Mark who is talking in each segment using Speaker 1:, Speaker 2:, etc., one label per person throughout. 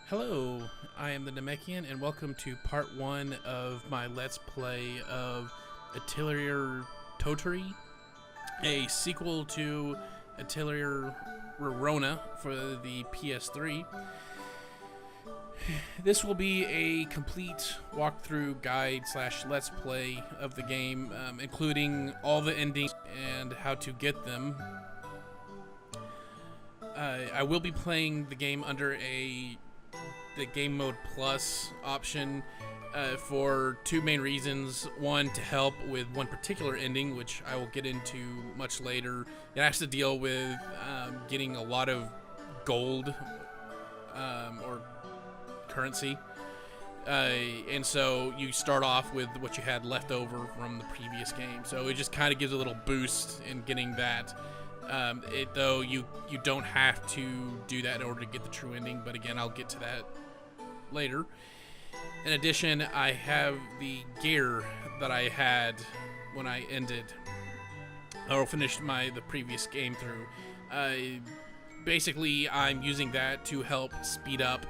Speaker 1: Hello, I am the Namekian, and welcome to part 1 of my Let's Play of Atelier Totori, a sequel to Atelier Rorona for the PS3. This will be a complete walkthrough guide / Let's Play of the game, including all the endings and how to get them. I will be playing the game under the Game Mode Plus option for two main reasons. One, to help with one particular ending, which I will get into much later. It has to deal with getting a lot of gold or currency. And so you start off with what you had left over from the previous game. So it just kind of gives a little boost in getting that. Though you don't have to do that in order to get the true ending, but again, I'll get to that later. In addition, I have the gear that I had when I ended or finished the previous game through. Basically, I'm using that to help speed up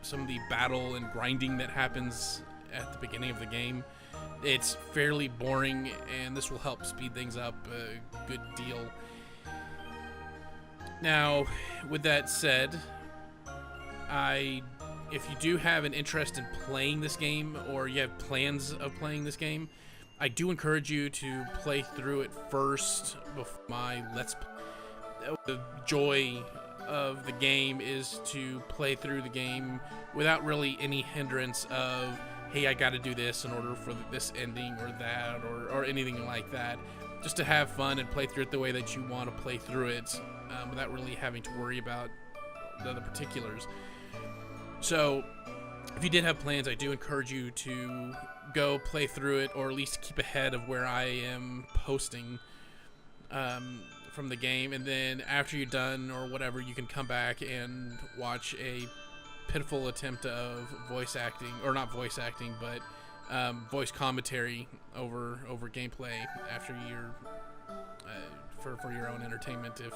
Speaker 1: some of the battle and grinding that happens at the beginning of the game. It's fairly boring, and this will help speed things up a good deal. Now, with that said, if you do have an interest in playing this game, or you have plans of playing this game, I do encourage you to play through it first before my Let's Play. The joy of the game is to play through the game without really any hindrance of, hey, I gotta do this in order for this ending or that, or anything like that. Just to have fun and play through it the way that you want to play through it, without really having to worry about the particulars. So, if you did have plans, I do encourage you to go play through it, or at least keep ahead of where I am posting from the game. And then after you're done or whatever, you can come back and watch a pitiful attempt of voice acting, or not voice acting, but voice commentary over gameplay after you're for your own entertainment, if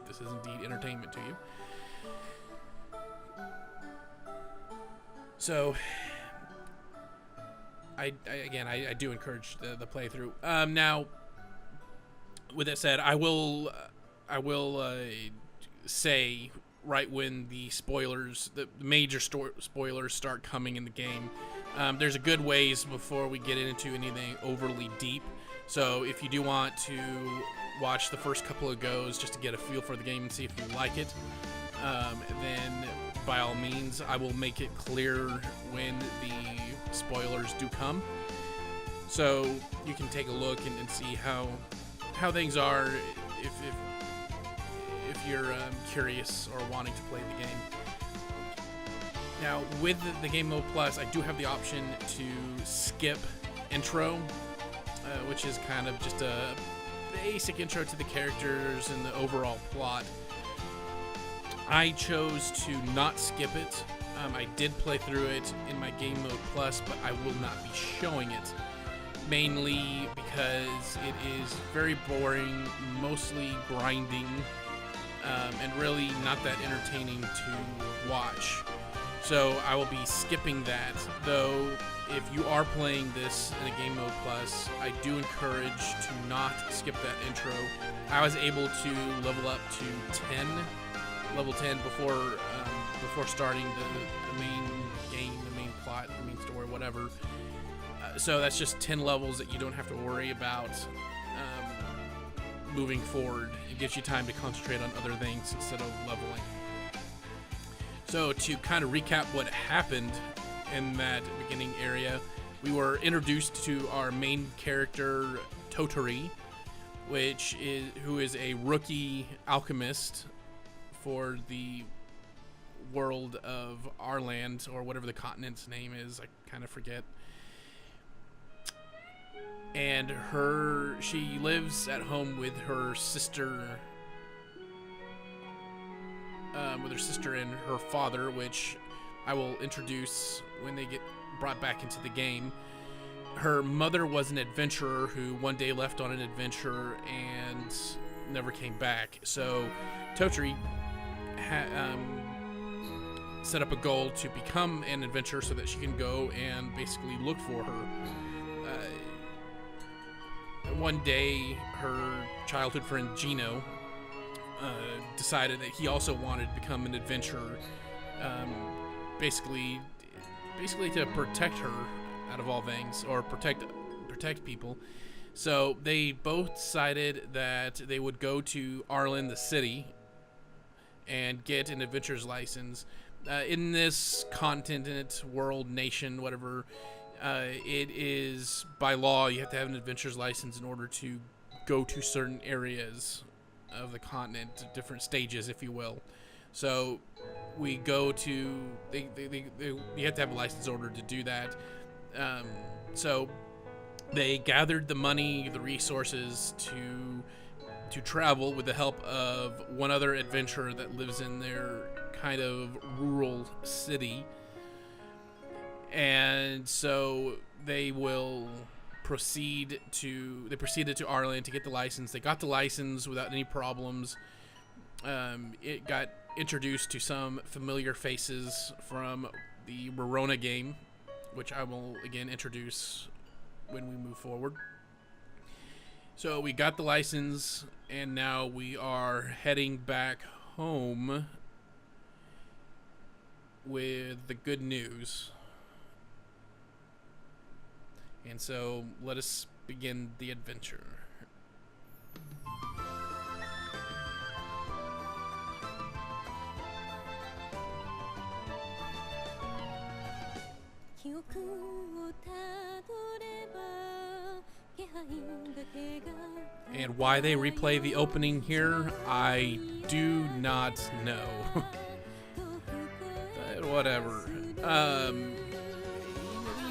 Speaker 1: this is indeed entertainment to you. So, I do encourage the playthrough. Now, with that said, I will say right when the major spoilers start coming in the game. There's a good ways before we get into anything overly deep. So if you do want to watch the first couple of goes just to get a feel for the game and see if you like it, then by all means, I will make it clear when the spoilers do come. So you can take a look and see how things are if you're curious or wanting to play the game. Now, with the Game Mode Plus, I do have the option to skip intro, which is kind of just a basic intro to the characters and the overall plot. I chose to not skip it. I did play through it in my Game Mode Plus, but I will not be showing it, mainly because it is very boring, mostly grinding, and really not that entertaining to watch. So I will be skipping that, though if you are playing this in a Game Mode Plus, I do encourage to not skip that intro. I was able to level up to level 10 before starting the main game, the main plot, the main story, whatever. So that's just 10 levels that you don't have to worry about moving forward. It gives you time to concentrate on other things instead of leveling. So to kind of recap what happened in that beginning area, we were introduced to our main character, Totori, who is a rookie alchemist for the world of our land, or whatever the continent's name is, I kind of forget. And she lives at home with her sister, and her father, which I will introduce when they get brought back into the game. Her mother was an adventurer who one day left on an adventure and never came back. So Totori set up a goal to become an adventurer so that she can go and basically look for her. One day, her childhood friend Gino decided that he also wanted to become an adventurer, basically to protect her out of all things, or protect people. So they both decided that they would go to Arlen, the city, and get an adventurer's license. In this continent, world, nation, whatever, it is by law you have to have an adventurer's license in order to go to certain areas of the continent, different stages, if you will. So we go to you have to have a license in order to do that. So they gathered the money, the resources to travel with the help of one other adventurer that lives in their kind of rural city. And so they proceeded to Arlen to get the license. They got the license without any problems. It got introduced to some familiar faces from the Verona game, which I will again introduce when we move forward. So we got the license, and now we are heading back home with the good news. And so let us begin the adventure. And why they replay the opening here, I do not know. But whatever.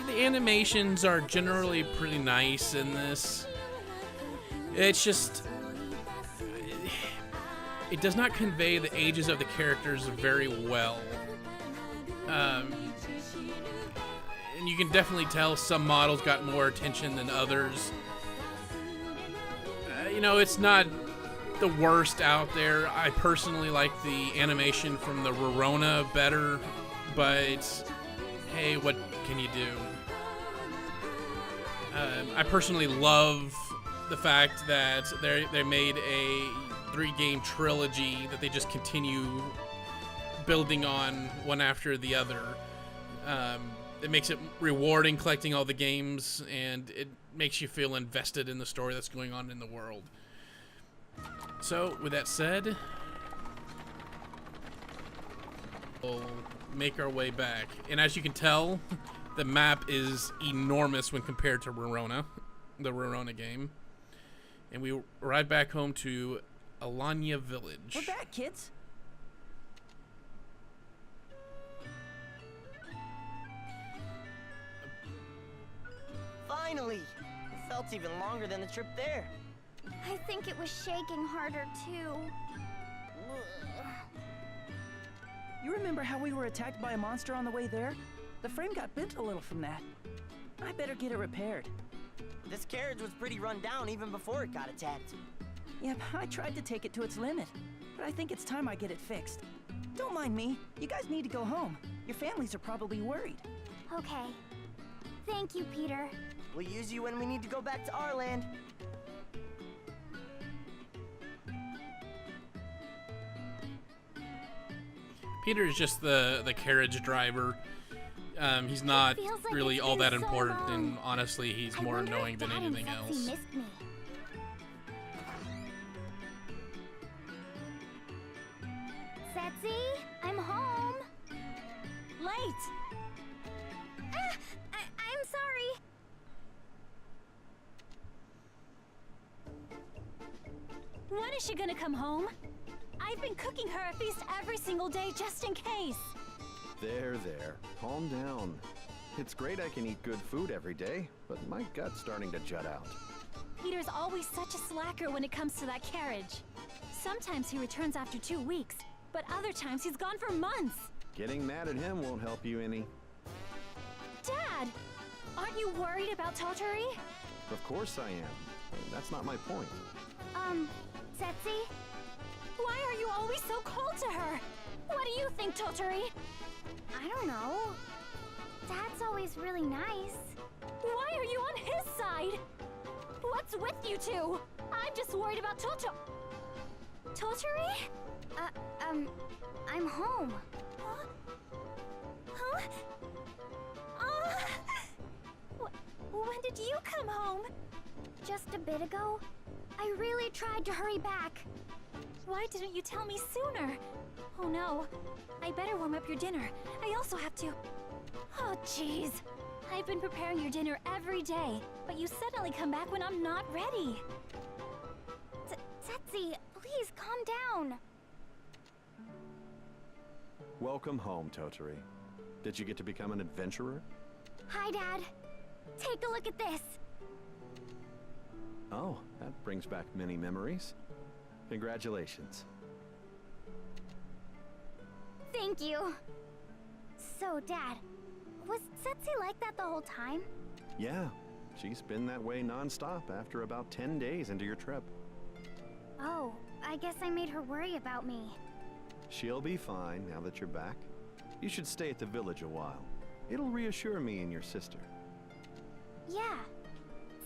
Speaker 1: The animations are generally pretty nice in this. It's just, it does not convey the ages of the characters very well. And you can definitely tell some models got more attention than others. It's not the worst out there. I personally like the animation from the Verona better, but hey, what can you do? I personally love the fact that they made a 3-game trilogy that they just continue building on one after the other. It makes it rewarding collecting all the games, and it makes you feel invested in the story that's going on in the world. So, with that said, we'll make our way back. And as you can tell, the map is enormous when compared to Verona, the Verona game. And we arrive back home to Alanya village.
Speaker 2: We're back, kids.
Speaker 3: Finally! It felt even longer than the trip there.
Speaker 4: I think it was shaking harder, too.
Speaker 2: You remember how we were attacked by a monster on the way there? The frame got bent a little from that. I better get it repaired.
Speaker 3: This carriage was pretty run down even before it got attacked.
Speaker 2: Yep, I tried to take it to its limit, but I think it's time I get it fixed. Don't mind me. You guys need to go home. Your families are probably worried.
Speaker 4: Okay. Thank you, Peter.
Speaker 3: We'll use you when we need to go back to our land.
Speaker 1: Peter is just the carriage driver. He's not
Speaker 4: Like
Speaker 1: really
Speaker 4: it's
Speaker 1: all
Speaker 4: been
Speaker 1: that
Speaker 4: so
Speaker 1: important,
Speaker 4: long.
Speaker 1: and honestly, he's more annoying than anything else.
Speaker 4: Missed me. Setzi, I'm home. Late. I'm sorry.
Speaker 5: When is she gonna come home? I've been cooking her a feast every single day just in case.
Speaker 6: There. Calm down. It's great I can eat good food every day, but my gut's starting to jut out.
Speaker 5: Peter's always such a slacker when it comes to that carriage. Sometimes he returns after 2 weeks, but other times he's gone for months.
Speaker 6: Getting mad at him won't help you any.
Speaker 5: Dad, aren't you worried about Totori?
Speaker 6: Of course I am. That's not my point.
Speaker 4: Setzi?
Speaker 5: Why are you always so cold to her? What do you think, Totori?
Speaker 4: I don't know. Dad's always really nice.
Speaker 5: Why are you on his side? What's with you two? I'm just worried about Totori?
Speaker 4: I'm home.
Speaker 5: Huh? Huh? When did you come home?
Speaker 4: Just a bit ago. I really tried to hurry back.
Speaker 5: Why didn't you tell me sooner? Oh no. I better warm up your dinner. I also have to... Oh, jeez. I've been preparing your dinner every day, but you suddenly come back when I'm not ready.
Speaker 4: Setsi, please calm down.
Speaker 6: Welcome home, Totori. Did you get to become an adventurer?
Speaker 4: Hi, Dad. Take a look at this.
Speaker 6: Oh, that brings back many memories. Congratulations.
Speaker 4: Thank you. So, Dad, was Setsi like that the whole time?
Speaker 6: Yeah, she's been that way non-stop after about 10 days into your trip.
Speaker 4: Oh, I guess I made her worry about me.
Speaker 6: She'll be fine now that you're back. You should stay at the village a while. It'll reassure me and your sister.
Speaker 4: Yeah.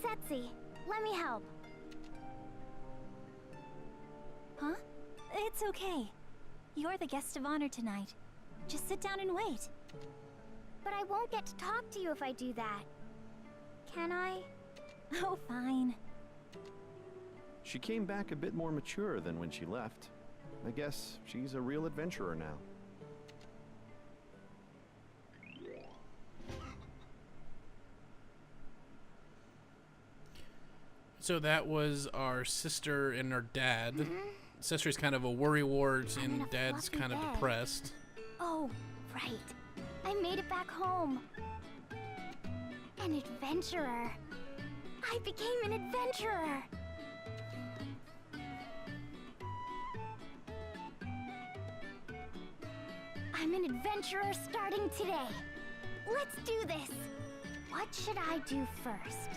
Speaker 4: Setsi, let me help.
Speaker 5: Huh? It's okay. You're the guest of honor tonight. Just sit down and wait.
Speaker 4: But I won't get to talk to you if I do that. Can I?
Speaker 5: Oh, fine.
Speaker 6: She came back a bit more mature than when she left. I guess she's a real adventurer now.
Speaker 1: So that was our sister and our dad. Sister's kind of a worrywart,
Speaker 4: I'm in
Speaker 1: and
Speaker 4: a
Speaker 1: dad's
Speaker 4: fluffy
Speaker 1: kind of
Speaker 4: bed.
Speaker 1: depressed.
Speaker 4: Oh, right. I made it back home. An adventurer. I became an adventurer. I'm an adventurer starting today. Let's do this. What should I do first?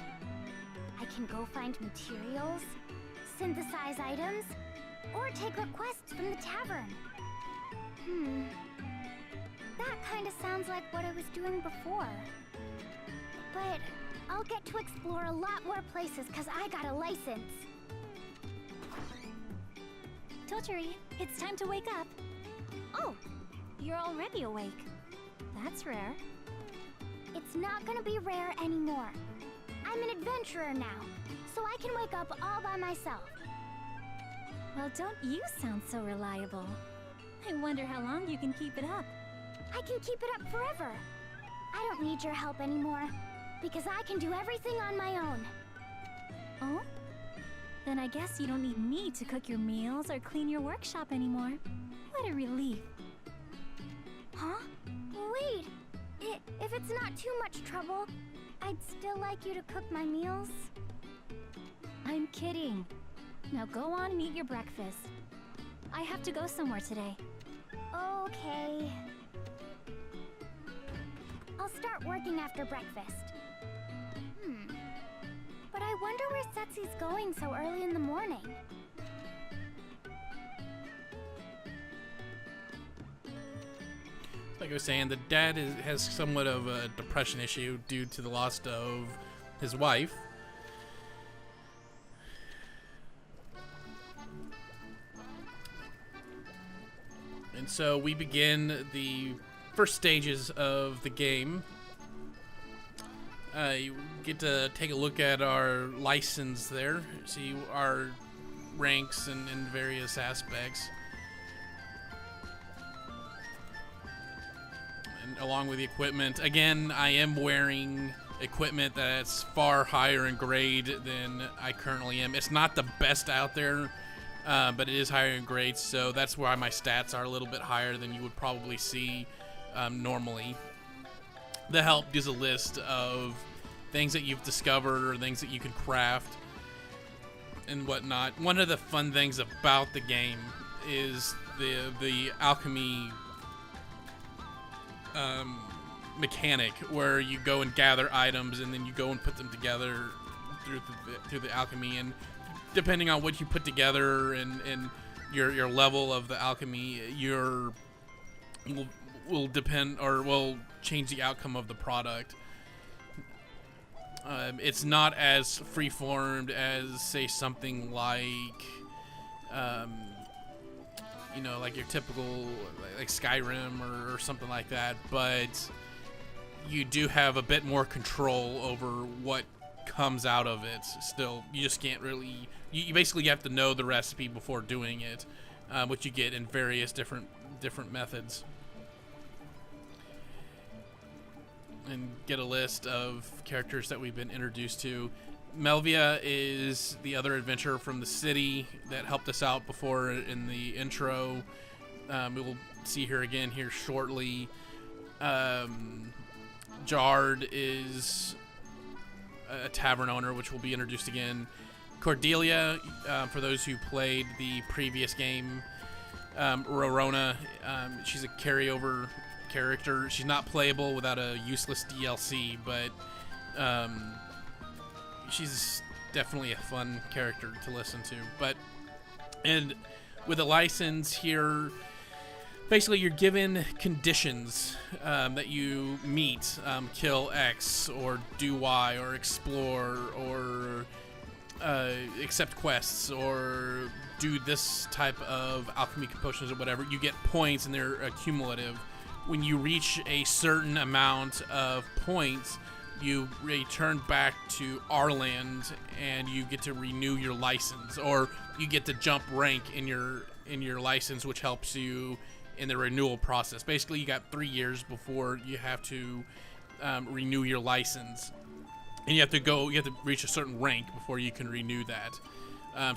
Speaker 4: I can go find materials, synthesize items, or take requests from the tavern. That kind of sounds like what I was doing before. But I'll get to explore a lot more places because I got a license.
Speaker 5: Totori, it's time to wake up. Oh, you're already awake. That's rare.
Speaker 4: It's not gonna be rare anymore. I'm an adventurer now, so I can wake up all by myself.
Speaker 5: Well, don't you sound so reliable. I wonder how long you can keep it up.
Speaker 4: I can keep it up forever. I don't need your help anymore, because I can do everything on my own.
Speaker 5: Oh? Then I guess you don't need me to cook your meals or clean your workshop anymore. What a relief.
Speaker 4: Huh? Wait, if it's not too much trouble, I'd still like you to cook my meals.
Speaker 5: I'm kidding. Now go on and eat your breakfast. I have to go somewhere today.
Speaker 4: Okay. I'll start working after breakfast. But I wonder where Setsi's going so early in the morning.
Speaker 1: Like I was saying, the dad has somewhat of a depression issue due to the loss of his wife. And so we begin the first stages of the game. You get to take a look at our license there, see our ranks and various aspects. And along with the equipment. Again, I am wearing equipment that's far higher in grade than I currently am. It's not the best out there, but it is higher in grade, so that's why my stats are a little bit higher than you would probably see normally. The help gives a list of things that you've discovered or things that you can craft and whatnot. One of the fun things about the game is the alchemy mechanic, where you go and gather items and then you go and put them together through the alchemy, and depending on what you put together and your level of the alchemy, will depend or will change the outcome of the product. It's not as free-formed as, say, something like, you know, like your typical, like Skyrim or something like that, but you do have a bit more control over what comes out of it. Still, you just can't really, you basically have to know the recipe before doing it, which you get in various different methods. And get a list of characters that we've been introduced to. Melvia is the other adventurer from the city that helped us out before in the intro. We will see her again here shortly. Jard is a tavern owner, which will be introduced again. Cordelia, for those who played the previous game. Rorona, she's a carryover character. She's not playable without a useless DLC, but she's definitely a fun character to listen to. And with a license here, basically you're given conditions that you meet. Kill X, or do Y, or explore, or accept quests, or do this type of alchemy potions or whatever. You get points and they're cumulative. When you reach a certain amount of points, you return back to our land and you get to renew your license, or you get to jump rank in your license, which helps you in the renewal process. Basically, you got 3 years before you have to renew your license, and you have to reach a certain rank before you can renew that.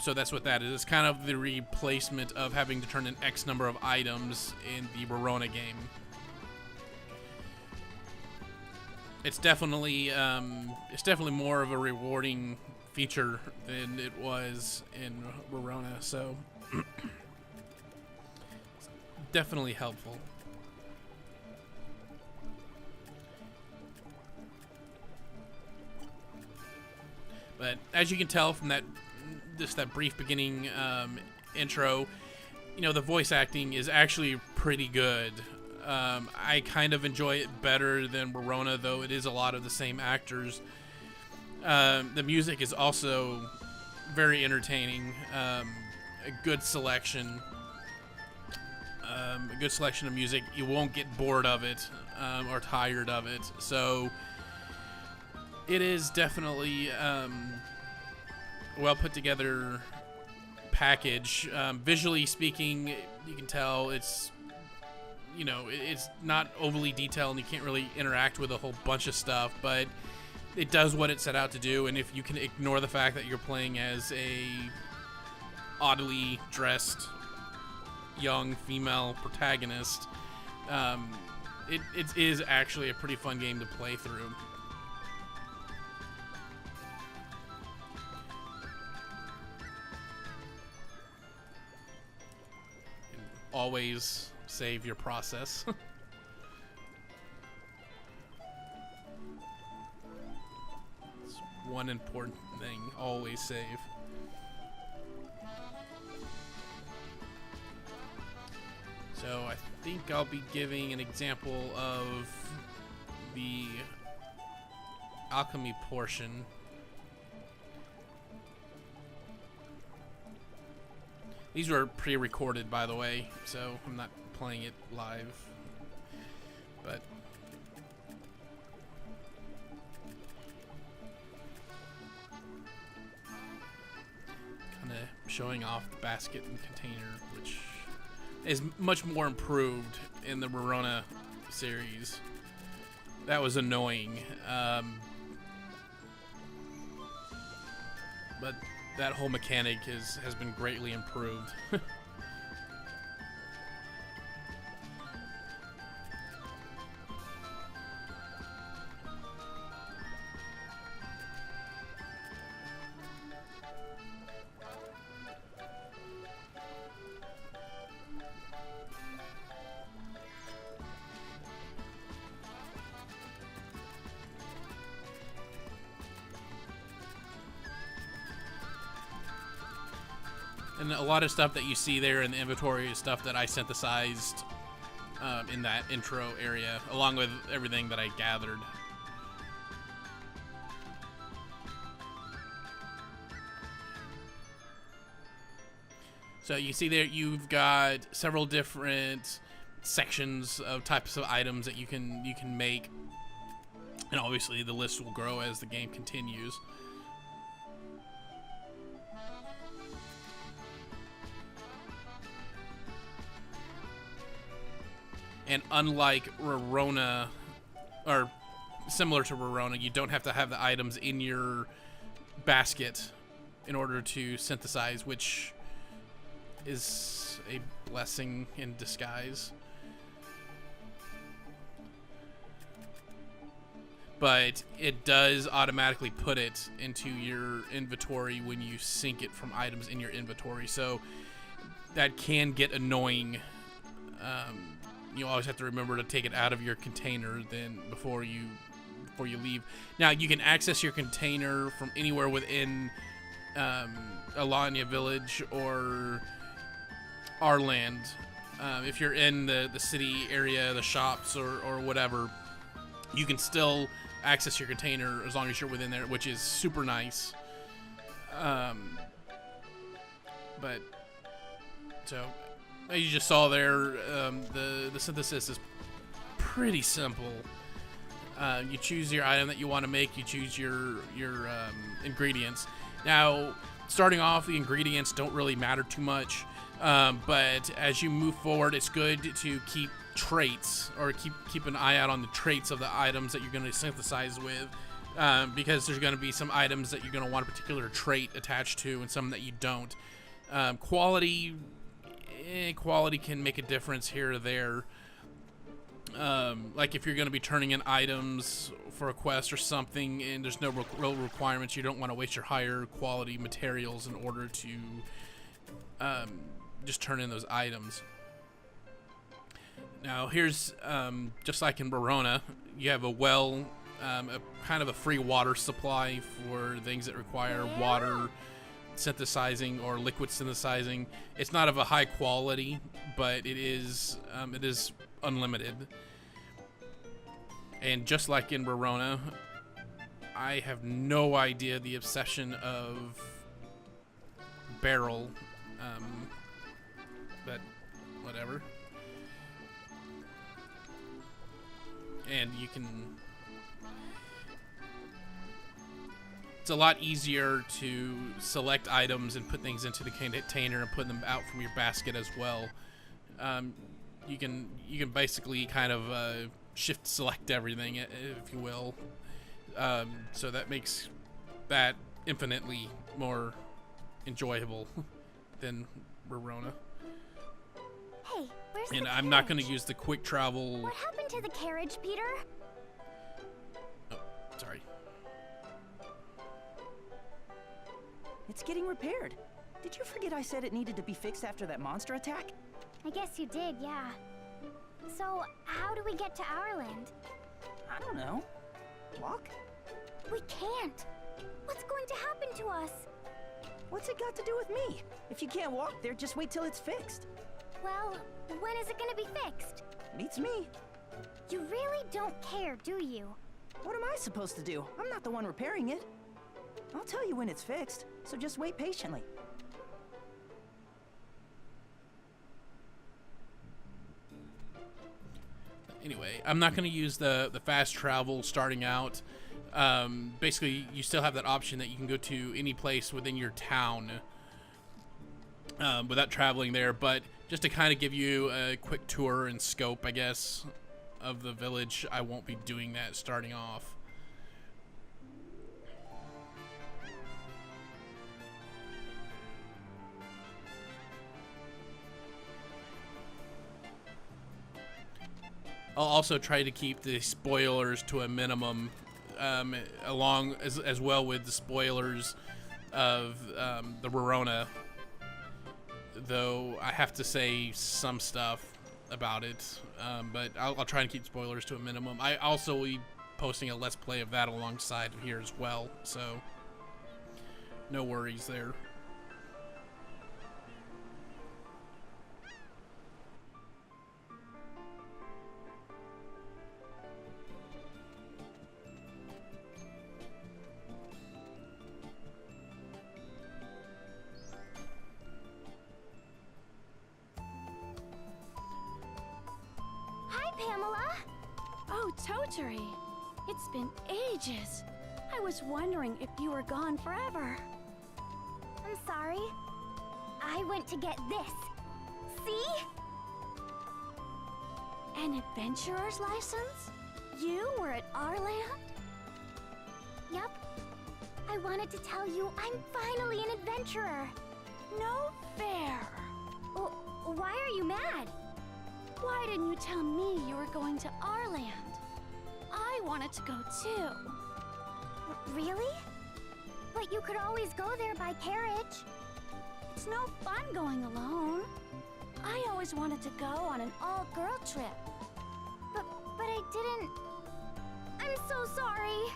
Speaker 1: So that's what that is. It's kind of the replacement of having to turn in X number of items in the Verona game. It's definitely more of a rewarding feature than it was in Verona, so it's definitely helpful. But as you can tell from that brief beginning intro, you know, the voice acting is actually pretty good. I kind of enjoy it better than Verona, though it is a lot of the same actors. The music is also very entertaining. A good selection. A good selection of music. You won't get bored of it or tired of it. So it is definitely a well put together package. Visually speaking, you can tell it's, you know, it's not overly detailed and you can't really interact with a whole bunch of stuff, but it does what it set out to do. And if you can ignore the fact that you're playing as a oddly dressed young female protagonist, it is actually a pretty fun game to play through. And always save your process. It's one important thing, always save. So I think I'll be giving an example of the alchemy portion. These were pre-recorded, by the way, so I'm not playing it live, but kind of showing off the basket and container, which is much more improved in the Verona series. That was annoying, but that whole mechanic has been greatly improved. And a lot of stuff that you see there in the inventory is stuff that I synthesized in that intro area, along with everything that I gathered. So you see there, you've got several different sections of types of items that you can make, and obviously the list will grow as the game continues. And unlike Rorona, or similar to Rorona, you don't have to have the items in your basket in order to synthesize, which is a blessing in disguise. But it does automatically put it into your inventory when you sync it from items in your inventory, so that can get annoying. You always have to remember to take it out of your container then before you leave. Now you can access your container from anywhere within Alanya village or our land. If you're in the city area, the shops or whatever, you can still access your container as long as you're within there, which is super nice. But so as you just saw there, the synthesis is pretty simple. You choose your item that you want to make. You choose your ingredients. Now, starting off, the ingredients don't really matter too much, but as you move forward, it's good to keep traits, or keep an eye out on the traits of the items that you're going to synthesize with, because there's going to be some items that you're going to want a particular trait attached to, and some that you don't. Quality can make a difference here or there. Like if you're going to be turning in items for a quest or something and there's no real requirements, you don't want to waste your higher quality materials in order to just turn in those items. Now here's, just like in Verona, you have a well, a kind of a free water supply for things that require water synthesizing or liquid synthesizing. It's not of a high quality, but it is unlimited. And just like in Verona, I have no idea the obsession of barrel, but whatever. And you can, it's a lot easier to select items and put things into the container and put them out from your basket as well. You can basically kind of shift select everything, if you will. So that makes that infinitely more enjoyable than Verona.
Speaker 4: Hey, where's the
Speaker 1: And
Speaker 4: carriage?
Speaker 1: I'm not going to use the quick travel.
Speaker 4: What happened to the carriage, Peter?
Speaker 1: Oh, sorry.
Speaker 2: It's getting repaired. Did you forget I said it needed to be fixed after that monster attack?
Speaker 4: I guess you did, yeah. So, how do we get to our land?
Speaker 2: I don't know. Walk?
Speaker 4: We can't. What's going to happen to us?
Speaker 2: What's it got to do with me? If you can't walk there, just wait till it's fixed.
Speaker 4: Well, when is it going to be fixed?
Speaker 2: Beats me.
Speaker 4: You really don't care, do you?
Speaker 2: What am I supposed to do? I'm not the one repairing it. I'll tell you when it's fixed, so just wait patiently.
Speaker 1: Anyway, I'm not going to use the fast travel starting out. Basically, you still have that option that you can go to any place within your town without traveling there. But just to kind of give you a quick tour and scope, I guess, of the village, I won't be doing that starting off. I'll also try to keep the spoilers to a minimum, along as well with the spoilers of the Verona. Though I have to say some stuff about it, but I'll try and keep spoilers to a minimum. I also will be posting a Let's Play of that alongside of here as well, so no worries there.
Speaker 4: Pamela.
Speaker 7: Oh, Totori. It's been ages. I was wondering if you were gone forever.
Speaker 4: I'm sorry. I went to get this. See?
Speaker 7: An adventurer's license? You were at our land?
Speaker 4: Yup. I wanted to tell you I'm finally an adventurer.
Speaker 7: No fair.
Speaker 4: Why are you mad?
Speaker 7: Why didn't you tell me you were going to our land? I wanted to go too.
Speaker 4: Really? But you could always go there by carriage.
Speaker 7: It's no fun going alone. I always wanted to go on an all-girl trip.
Speaker 4: But I didn't... I'm so sorry.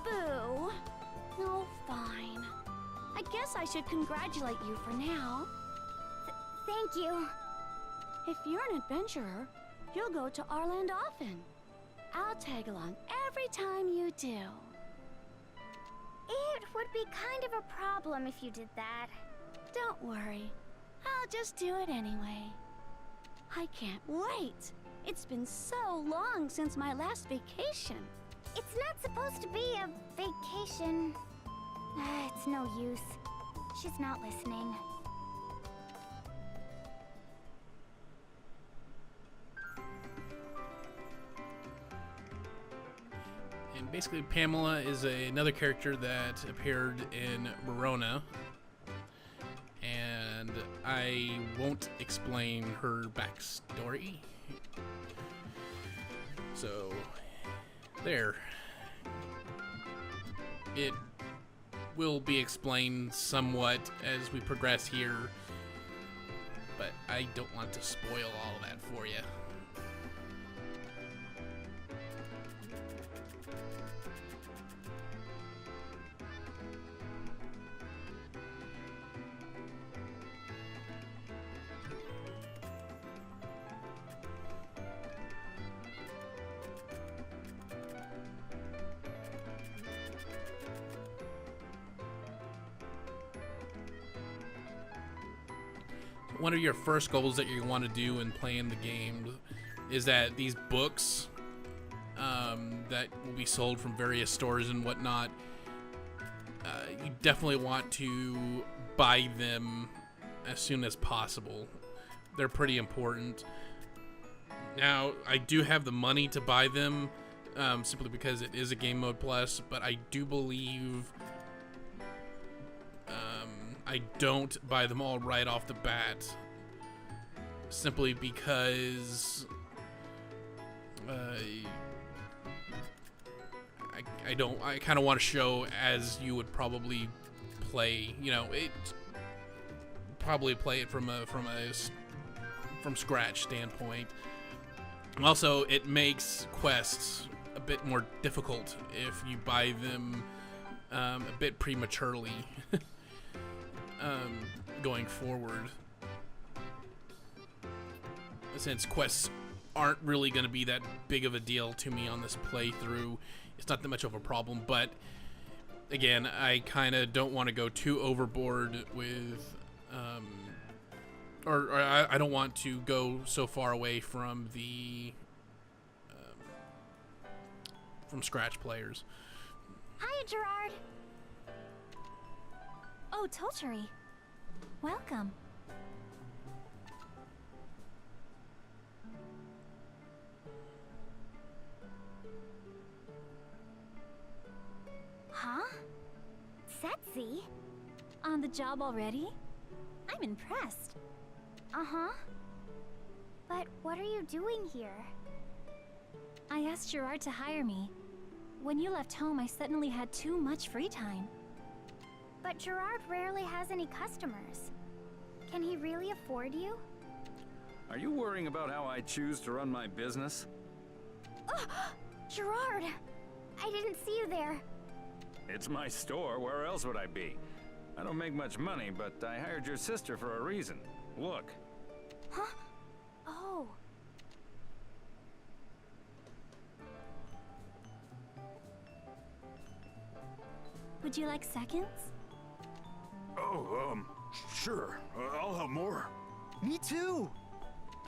Speaker 7: Boo. No, fine. I guess I should congratulate you for now.
Speaker 4: Thank you.
Speaker 7: If you're an adventurer, you'll go to our land often. I'll tag along every time you do.
Speaker 4: It would be kind of a problem if you did that.
Speaker 7: Don't worry. I'll just do it anyway. I can't wait. It's been so long since my last vacation.
Speaker 4: It's not supposed to be a vacation. It's no use. She's not listening.
Speaker 1: And basically, Pamela is another character that appeared in Verona. And I won't explain her backstory. So, there. It will be explained somewhat as we progress here, but I don't want to spoil all of that for you. One of your first goals that you want to do in playing the game is that these books that will be sold from various stores and whatnot, you definitely want to buy them as soon as possible. They're pretty important. Now, I do have the money to buy them simply because it is a Game Mode Plus, but I do believe I don't buy them all right off the bat, simply because I kind of want to show as you would probably play, probably play it from scratch standpoint. Also, it makes quests a bit more difficult if you buy them a bit prematurely. Going forward, since quests aren't really going to be that big of a deal to me on this playthrough, it's not that much of a problem. But again, I kind of don't want to go too overboard with or I don't want to go so far away from the from scratch players.
Speaker 5: Hiya, Gerard. Oh, Totori. Welcome.
Speaker 4: Huh? Setzi?
Speaker 5: On the job already? I'm impressed.
Speaker 4: Uh-huh. But what are you doing here?
Speaker 5: I asked Gerard to hire me. When you left home, I suddenly had too much free time.
Speaker 4: But Gerard rarely has any customers. Can he really afford you?
Speaker 8: Are you worrying about how I choose to run my business?
Speaker 4: Gerard! I didn't see you there.
Speaker 8: It's my store. Where else would I be? I don't make much money, but I hired your sister for a reason. Look.
Speaker 4: Huh? Oh.
Speaker 5: Would you like seconds?
Speaker 9: Oh, sure. I'll have more.
Speaker 3: Me too.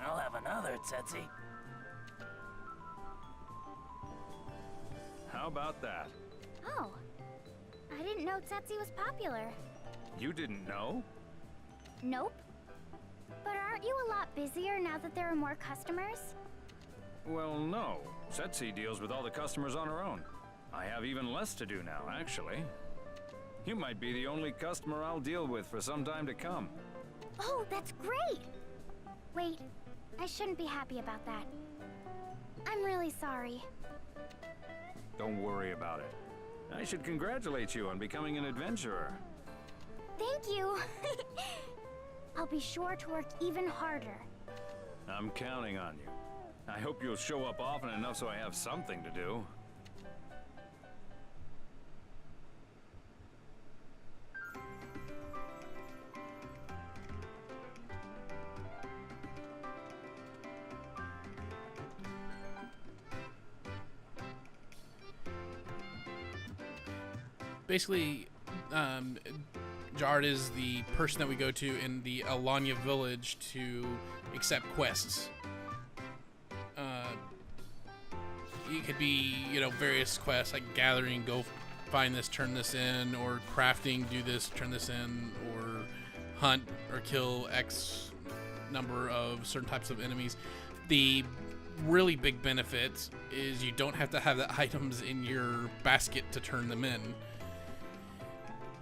Speaker 3: I'll have another, Tetsi.
Speaker 8: How about that?
Speaker 4: Oh, I didn't know Setsi was popular.
Speaker 8: You didn't know?
Speaker 4: Nope. But aren't you a lot busier now that there are more customers?
Speaker 8: Well, no. Setsi deals with all the customers on her own. I have even less to do now, actually. You might be the only customer I'll deal with for some time to come.
Speaker 4: Oh, that's great! Wait, I shouldn't be happy about that. I'm really sorry.
Speaker 8: Don't worry about it. I should congratulate you on becoming an adventurer.
Speaker 4: Thank you! I'll be sure to work even harder.
Speaker 8: I'm counting on you. I hope you'll show up often enough so I have something to do.
Speaker 1: Basically, Jard is the person that we go to in the Alanya village to accept quests. It could be, you know, various quests like gathering, go find this, turn this in, or crafting, do this, turn this in, or hunt or kill X number of certain types of enemies. The really big benefit is you don't have to have the items in your basket to turn them in,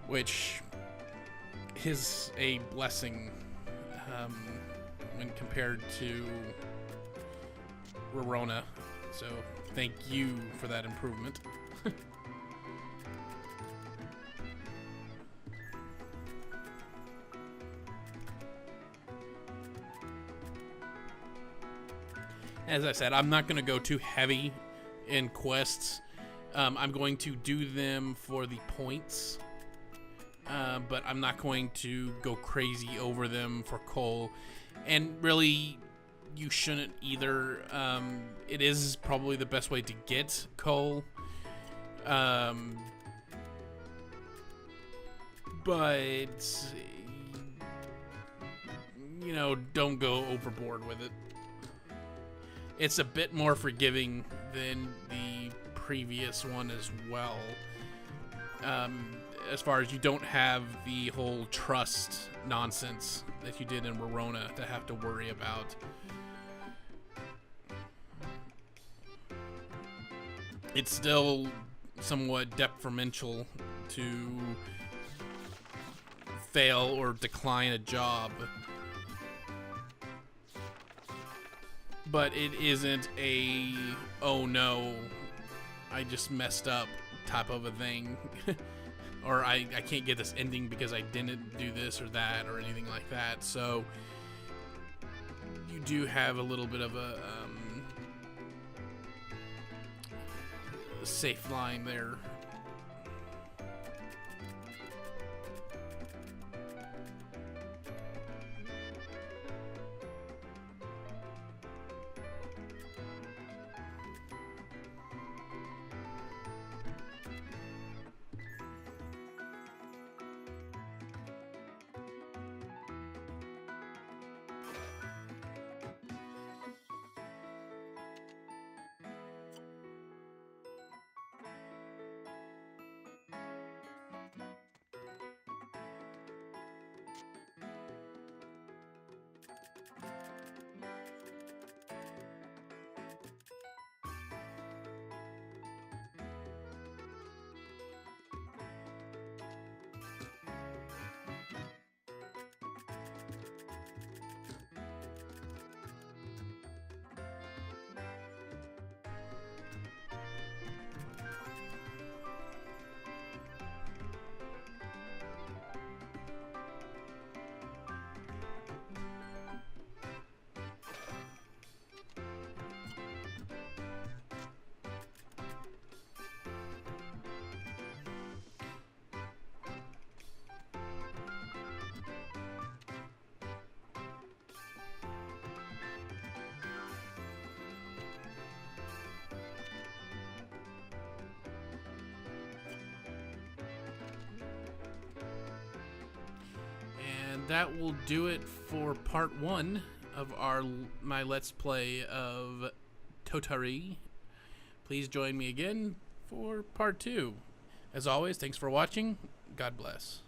Speaker 1: which is a blessing when compared to Rorona. So thank you for that improvement. As I said, I'm not going to go too heavy in quests. I'm going to do them for the points. But I'm not going to go crazy over them for coal. And really, you shouldn't either. It is probably the best way to get coal. But, you know, don't go overboard with it. It's a bit more forgiving than the previous one as well. As far as you don't have the whole trust nonsense that you did in Rorona to have to worry about. It's still somewhat detrimental to fail or decline a job, but it isn't a, oh no, I just messed up type of a thing. Or I can't get this ending because I didn't do this or that or anything like that. So you do have a little bit of a safe line there. That will do it for part 1 of my Let's Play of Totori. Please join me again for part 2. As always, thanks for watching. God bless.